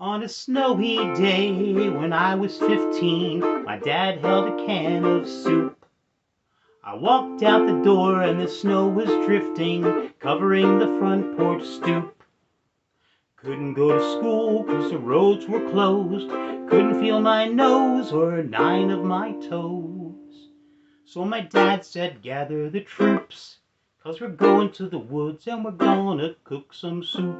On a snowy day when I was 15, my dad held a can of soup. I walked out the door and the snow was drifting, covering the front porch stoop. Couldn't go to school 'cause the roads were closed, couldn't feel my nose or 9 of my toes. So my dad said, gather the troops, 'cause we're going to the woods and we're gonna cook some soup.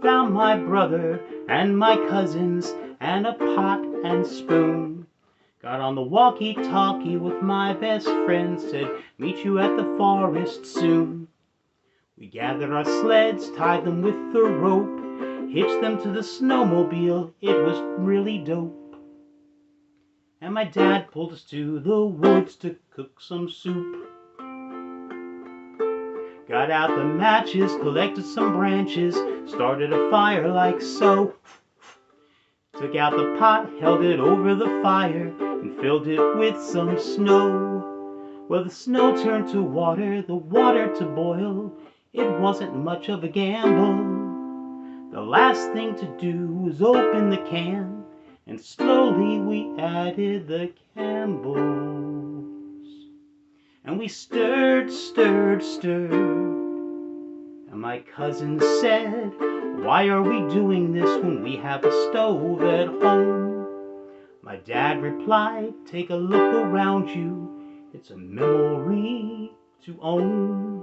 Found my brother and my cousins and a pot and spoon. Got on the walkie-talkie with my best friend, said, meet you at the forest soon. We gathered our sleds, tied them with the rope, hitched them to the snowmobile, it was really dope. And my dad pulled us to the woods to cook some soup. Got out the matches, collected some branches, started a fire like so. Took out the pot, held it over the fire, and filled it with some snow. Well, the snow turned to water, the water to boil. It wasn't much of a gamble. The last thing to do was open the can, and slowly we added the Campbells. And we stirred, stirred, stirred. And my cousin said, why are we doing this when we have a stove at home? My dad replied, take a look around you, it's a memory to own.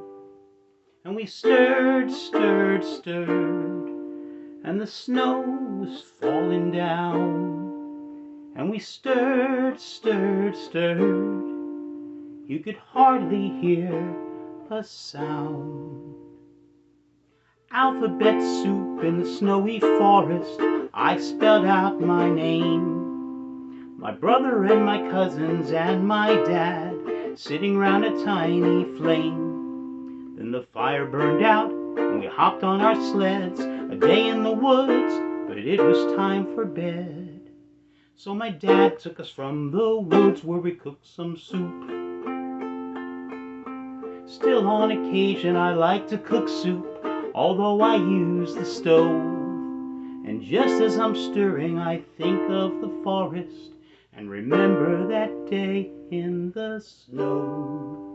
And we stirred, stirred, stirred, and the snow was falling down. And we stirred, stirred, stirred, you could hardly hear a sound. Alphabet soup in the snowy forest, I spelled out my name. My brother and my cousins and my dad sitting round a tiny flame. Then the fire burned out and we hopped on our sleds, a day in the woods, but it was time for bed. So my dad took us from the woods where we cooked some soup. Still on occasion I like to cook soup, although I use the stove. And just as I'm stirring I think of the forest and remember that day in the snow.